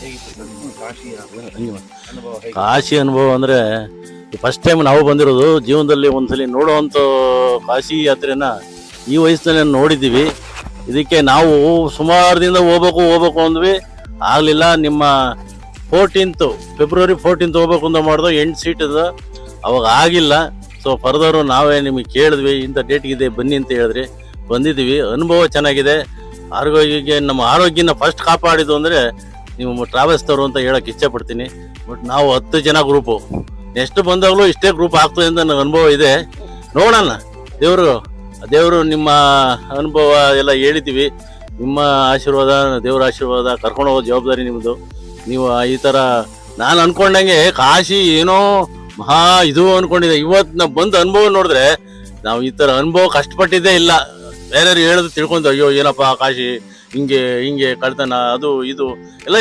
ಹೇಗಿತ್ತು ಸರ್ ನಿಮ್ಮ ಕಾಶಿಯ ಅನುಭವ ಹೇಗೆ? ಕಾಶಿ ಅನುಭವ ಅಂದರೆ ಫಸ್ಟ್ ಟೈಮ್ ನಾವು ಬಂದಿರೋದು ಜೀವನದಲ್ಲಿ ಒಂದ್ಸಲಿ ನೋಡುವಂಥ ಕಾಶಿ ಯಾತ್ರೆನ ಈ ವಯಸ್ಸಿನಲ್ಲಿ ನೋಡಿದ್ದೀವಿ. ಇದಕ್ಕೆ ನಾವು ಸುಮಾರು ದಿನ ಹೋಗ್ಬೇಕು ಅಂದ್ವಿ, ಆಗಲಿಲ್ಲ. ನಿಮ್ಮ 14th ಫೆಬ್ರವರಿ 14th ಹೋಗ್ಬೇಕು ಅಂತ ಮಾಡಿದ್ರು, 8 ಸೀಟ್ ಇದೆ, ಅವಾಗ ಆಗಿಲ್ಲ. ಸೊ ಫರ್ದರು ನಾವೇ ನಿಮಗೆ ಕೇಳಿದ್ವಿ, ಇಂಥ ಡೇಟ್ಗಿದೆ ಬನ್ನಿ ಅಂತ ಹೇಳಿದ್ರಿ, ಬಂದಿದ್ದೀವಿ. ಅನುಭವ ಚೆನ್ನಾಗಿದೆ. ಆರೋಗ್ಯಕ್ಕೆ ನಮ್ಮ ಆರೋಗ್ಯನ ಫಸ್ಟ್ ಕಾಪಾಡಿದ್ದು ಅಂದರೆ ನೀವು ಟ್ರಾವೆಲ್ಸ್ದವರು ಅಂತ ಹೇಳಕ್ಕೆ ಇಷ್ಟಪಡ್ತೀನಿ. ಬಟ್ ನಾವು 10 ಜನ ಗ್ರೂಪು, ನೆಕ್ಸ್ಟ್ ಬಂದಾಗಲೂ ಇಷ್ಟೇ ಗ್ರೂಪ್ ಆಗ್ತದೆ ಅಂತ ನನಗೆ ಅನುಭವ ಇದೆ. ನೋಡೋಣ, ದೇವರು ನಿಮ್ಮ ಅನುಭವ ಎಲ್ಲ ಹೇಳಿದ್ದೀವಿ. ನಿಮ್ಮ ಆಶೀರ್ವಾದ, ದೇವರ ಆಶೀರ್ವಾದ, ಕರ್ಕೊಂಡು ಹೋಗೋ ಜವಾಬ್ದಾರಿ ನಿಮ್ಮದು. ನೀವು ಈ ಥರ ನಾನು ಅಂದ್ಕೊಂಡಂಗೆ ಕಾಶಿ ಏನೋ ಮಹಾ ಇದು ಅಂದ್ಕೊಂಡಿದ್ದೆ. ಇವತ್ತು ನಾವು ಬಂದು ಅನುಭವ ನೋಡಿದ್ರೆ ನಾವು ಈ ಥರ ಅನುಭವ ಕಷ್ಟಪಟ್ಟಿದ್ದೇ ಇಲ್ಲ. ಬೇರೆಯವ್ರು ಹೇಳೋದು ತಿಳ್ಕೊಂಡು ಅಯ್ಯೋ ಏನಪ್ಪ ಕಾಶಿ ಹಿಂಗೆ ಕಳ್ತನ ಅದು ಇದು ಎಲ್ಲ